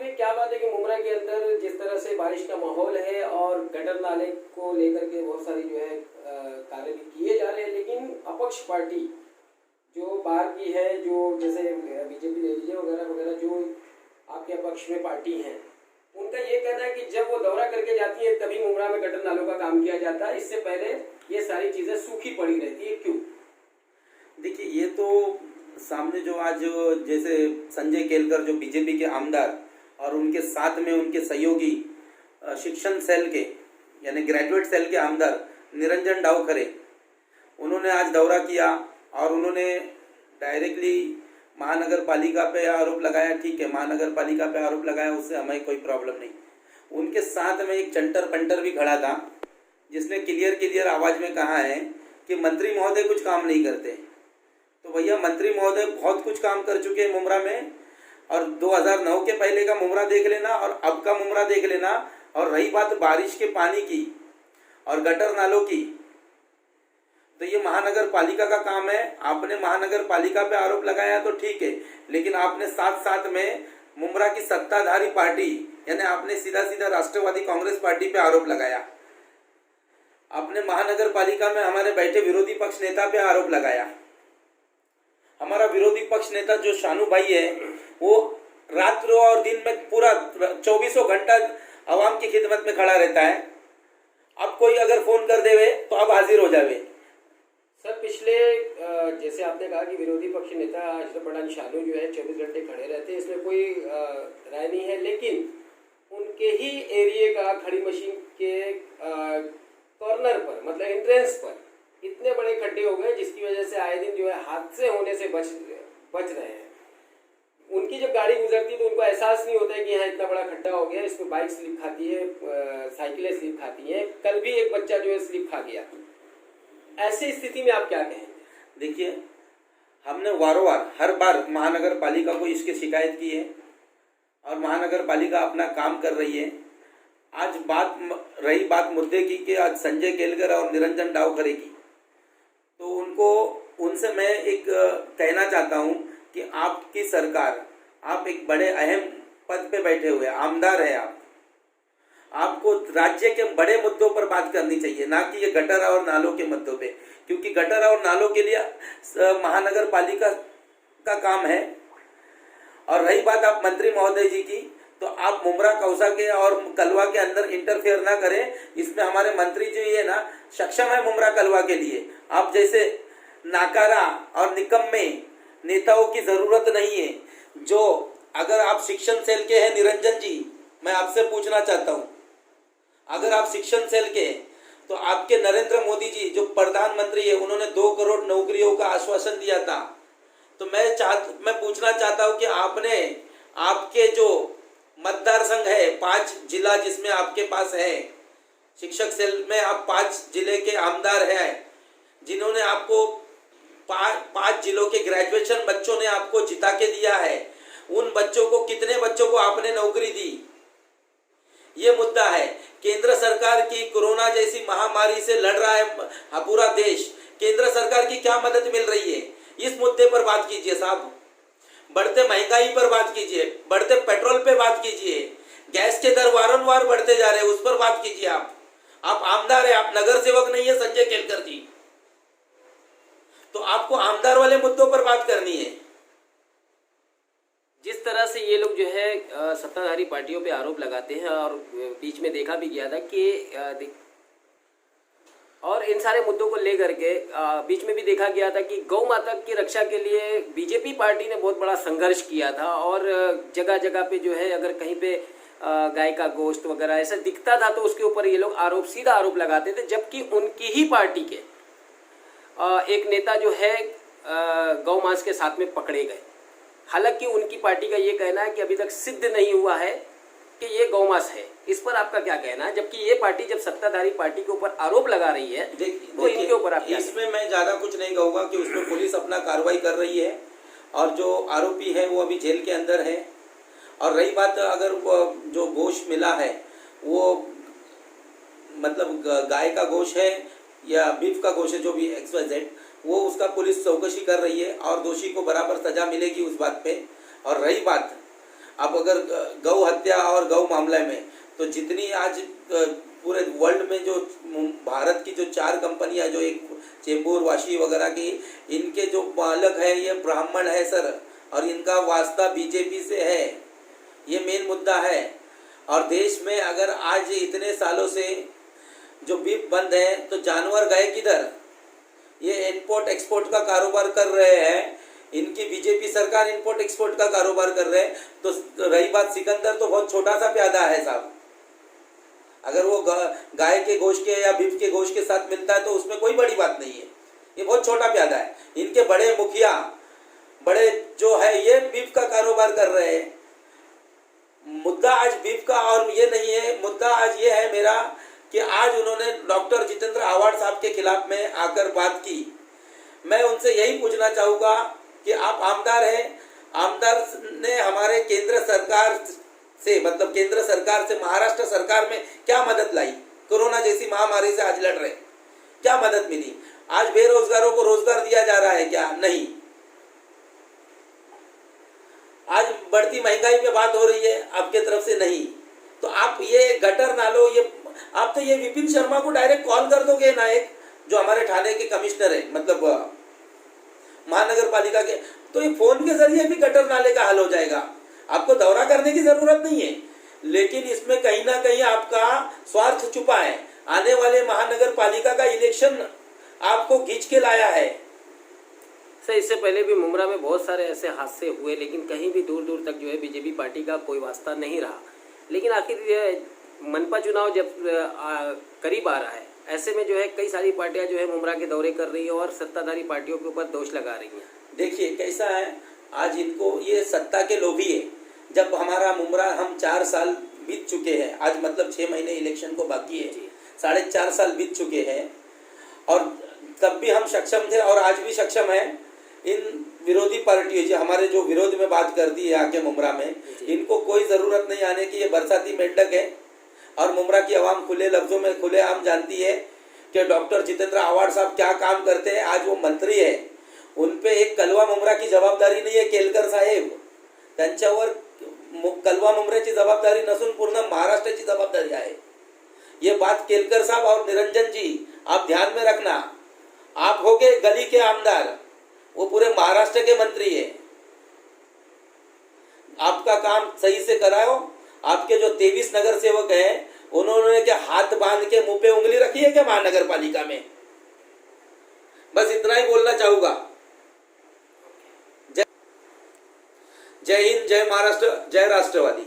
आखिर में क्या बात है कि मुमरा के अंदर जिस तरह से बारिश का माहौल है और गटर नाले को लेकर के बहुत सारी जो है कार्य भी किए जा रहे हैं, लेकिन अपक्ष पार्टी जो बाहर की है, जो जैसे बीजेपी ले लीजिए वगैरह वगैरह, जो आपके अपक्ष में पार्टी हैं, उनका ये कहना है कि जब वो दौरा करके जाती है तभी मुमरा में गटर नालों का काम किया जाता है, इससे पहले ये सारी चीजें सूखी पड़ी रहती है। क्यों? देखिए, ये तो सामने जो आज जैसे संजय केलकर जो बीजेपी के आमदार और उनके साथ में उनके सहयोगी शिक्षण सेल के यानी ग्रेजुएट सेल के आमदार निरंजन डावखरे, उन्होंने आज दौरा किया और उन्होंने डायरेक्टली महानगर पालिका पे आरोप लगाया। ठीक है, महानगर पालिका पे आरोप लगाया, उससे हमें कोई प्रॉब्लम नहीं। उनके साथ में एक चंटर पंटर भी खड़ा था जिसने क्लियर आवाज में कहा है कि मंत्री महोदय कुछ काम नहीं करते। तो भैया, मंत्री महोदय बहुत कुछ काम कर चुके हैं मुमरा में, और 2009 के पहले का मुमरा देख लेना और अब का मुमरा देख लेना। और रही बात बारिश के पानी की और गटर नालों की, तो ये महानगर पालिका का काम है। आपने महानगर पालिका पे आरोप लगाया तो ठीक है, लेकिन आपने साथ साथ में मुमरा की सत्ताधारी पार्टी यानी आपने सीधा सीधा राष्ट्रवादी कांग्रेस पार्टी पे आरोप लगाया। आपने महानगर पालिका में हमारे बैठे विरोधी पक्ष नेता पे आरोप लगाया। हमारा विरोधी पक्ष नेता जो शानू भाई है, वो रात और दिन में पूरा 24 घंटा आवाम की खिदमत में खड़ा रहता है। अब कोई अगर फोन कर देवे तो अब हाजिर हो जावे। सर, पिछले जैसे आपने कहा कि विरोधी पक्ष नेता अशरफ पठान शानू जो है 24 घंटे खड़े रहते हैं, इसमें कोई राय नहीं है, लेकिन उनके ही एरिया का खड़ी मशीन के कॉर्नर पर, मतलब एंट्रेंस पर इतने बड़े खड्डे हो गए जिसकी वजह से आए दिन जो है हादसे होने से बच रहे हैं। उनकी जब गाड़ी गुजरती है तो उनको एहसास नहीं होता है कि यहाँ इतना बड़ा खड्डा हो गया, इसमें बाइक स्लिप खाती है, साइकिलें स्लिप खाती हैं। कल भी एक बच्चा जो है स्लिप खा गया। ऐसी स्थिति में आप क्या कहेंगे? देखिए, हमने वारंवार हर बार महानगर पालिका को इसकी शिकायत की है और महानगर पालिका अपना काम कर रही है। आज रही बात मुद्दे की कि आज संजय केलकर और निरंजन डावखरे की, तो उनसे मैं एक कहना चाहता हूं कि आपकी सरकार, आप एक बड़े अहम पद पे बैठे हुए आमदार हैं, आपको राज्य के बड़े मुद्दों पर बात करनी चाहिए, ना कि ये गटर और नालों के मुद्दों पे, क्योंकि गटर और नालों के लिए महानगर पालिका का काम है। और रही बात आप मंत्री महोदय जी की, तो आप मुमरा कौसा के और कलवा के अंदर इंटरफेयर ना करें। इसमें हमारे मंत्री जी है ना सक्षम है मुमरा कलवा के लिए। आप जैसे नाकारा और निकम्मे नेताओं की जरूरत नहीं है। जो अगर आप शिक्षण सेल के हैं निरंजन जी, मैं आपसे पूछना चाहता हूं, अगर आप शिक्षण सेल के तो आपके नरेंद्र मोदी जी जो प्रधानमंत्री है, उन्होंने 2 करोड़ नौकरियों का आश्वासन दिया था। तो मैं पूछना चाहता हूं कि आपने आपके जो मतदार संघ है 5 जिला जिसमें आपके पास है, शिक्षक सेल में आप 5 जिले के आमदार हैं, जिन्होंने आपको 5 जिलों के ग्रेजुएशन बच्चों ने आपको जिता के दिया है। उन बच्चों को, कितने बच्चों को आपने नौकरी दी? ये मुद्दा है। केंद्र सरकार की कोरोना जैसी महामारी से लड़ रहा है पूरा देश, केंद्र सरकार की क्या मदद मिल रही है? इस मुद्दे पर बात कीजिए साहब। बढ़ते महंगाई पर बात कीजिए, बढ़ते पेट्रोल पे बात कीजिए, गैस के दर वारंवार बढ़ते जा रहे हैं, उस पर बात कीजिए। आप आमदार है, आप नगर सेवक नहीं है संजय केलकर जी, तो आपको आमदार वाले मुद्दों पर बात करनी है। जिस तरह से ये लोग जो है सत्ताधारी पार्टियों पे आरोप लगाते हैं, और बीच में देखा भी गया था कि और इन सारे मुद्दों को लेकर के बीच में भी देखा गया था कि गौ माता की रक्षा के लिए बीजेपी पार्टी ने बहुत बड़ा संघर्ष किया था, और जगह जगह पे जो है अगर कहीं पे गाय का गोश्त वगैरह ऐसा दिखता था तो उसके ऊपर ये लोग सीधा आरोप लगाते थे, जबकि उनकी ही पार्टी के एक नेता जो है गौ मांस के साथ में पकड़े गए। हालांकि उनकी पार्टी का ये कहना है कि अभी तक सिद्ध नहीं हुआ है कि ये गौ मांस है। इस पर आपका क्या कहना है, जबकि ये पार्टी जब सत्ताधारी पार्टी के ऊपर आरोप लगा रही है तो इनके ऊपर आप? इसमें मैं ज्यादा कुछ नहीं कहूँगा कि उसमें पुलिस अपना कार्रवाई कर रही है और जो आरोपी है वो अभी जेल के अंदर है। और रही बात, अगर वो जो गोश्त मिला है वो मतलब गाय का गोश्त है या बीफ का गोश्त है, जो भी XYZ, वो उसका पुलिस चौकसी कर रही है और दोषी को बराबर सजा मिलेगी उस बात पे। और रही बात, आप अगर गौ हत्या और गौ मामले में, तो जितनी आज पूरे वर्ल्ड में जो भारत की जो 4 कंपनियां, जो एक चेंबूर, वाशी वगैरह की, इनके जो मालक है ये ब्राह्मण है सर, और इनका वास्ता बीजेपी से है। ये मेन मुद्दा है। और देश में अगर आज इतने सालों से जो बीफ बंद है, तो जानवर गए किधर? ये इंपोर्ट एक्सपोर्ट का कारोबार कर रहे हैं, इनकी बीजेपी सरकार इंपोर्ट एक्सपोर्ट का कारोबार कर रहे हैं। तो रही बात सिकंदर, तो बहुत छोटा सा प्यादा है साहब। अगर वो गाय के गोश्त के या बीफ के गोश्त के साथ मिलता है तो उसमें कोई बड़ी बात नहीं है, ये बहुत छोटा प्यादा है। इनके बड़े मुखिया, बड़े जो है, ये बीफ का कारोबार कर रहे हैं। मुद्दा आज बीफ का और ये नहीं है। मुद्दा आज ये है मेरा कि आज उन्होंने डॉक्टर जितेंद्र आव्हाड साहब के खिलाफ में आकर बात की। मैं उनसे यही पूछना चाहूँगा कि आप आमदार हैं, आमदार ने हमारे केंद्र सरकार से, मतलब केंद्र सरकार से महाराष्ट्र सरकार में क्या मदद लाई? कोरोना जैसी महामारी से आज लड़ रहे, क्या मदद मिली? आज बेरोजगारों को रोजगार दिया जा रहा है क्या? नहीं। आज बढ़ती महंगाई पे बात हो रही है आपके तरफ से, नहीं। तो आप ये गटर नालों, ये आप तो ये विपिन शर्मा को डायरेक्ट कॉल कर दोगे ना, एक जो हमारे थाने के कमिश्नर है, मतलब महानगर पालिका के, तो ये फोन के जरिए भी गटर नाले का हल हो जाएगा। आपको दौरा करने की जरूरत नहीं है। लेकिन इसमें कहीं ना कहीं आपका स्वार्थ छुपा है। आने वाले महानगर पालिका का इलेक्शन आपको खींच के लाया है। सर, इससे पहले भी मुमरा में बहुत सारे ऐसे हादसे हुए, लेकिन कहीं भी दूर दूर तक जो है बीजेपी पार्टी का कोई वास्ता नहीं रहा। लेकिन आखिर मनपा चुनाव जब करीब आ रहा है, ऐसे में जो है कई सारी पार्टियां जो है मुमरा के दौरे कर रही है और सत्ताधारी पार्टियों के ऊपर दोष लगा रही हैं। देखिए कैसा है, आज इनको ये सत्ता के लोभी है। जब हमारा मुमरा, हम 4 साल बीत चुके हैं, आज मतलब 6 महीने इलेक्शन को बाकी है, 4.5 साल बीत चुके हैं, और तब भी हम सक्षम थे और आज भी सक्षम है। इन विरोधी पार्टियों जो हमारे जो विरोध में बात करती है आके मुमरा में, इनको कोई ज़रूरत नहीं आने की। ये बरसाती मेंढक है और मुमरा की आवाम खुले लफ्जों में खुलेआम जानती है कि डॉक्टर जितेंद्र आव्हाड साहब क्या काम करते हैं। आज वो मंत्री है, उन पे एक कलवा मुमरा की जबाबदारी नाही आहे केलकर साहेब, त्यांच्यावर कलवा मुमऱ्याची जबाबदारी नसून पूर्ण महाराष्ट्राची जबाबदारी आहे। ये बात केलकर साहब और निरंजन जी आप ध्यान में रखना। आप होगे गली के आमदार, वो पूरे महाराष्ट्र के मंत्री है। आपका काम सही से कराओ। आपके जो 23 नगर सेवक हैं, उन्होंने क्या हाथ बांध के मुंह पे उंगली रखी है क्या महानगर पालिका में? बस इतना ही बोलना चाहूंगा। जय हिंद, जय महाराष्ट्र, जय राष्ट्रवादी।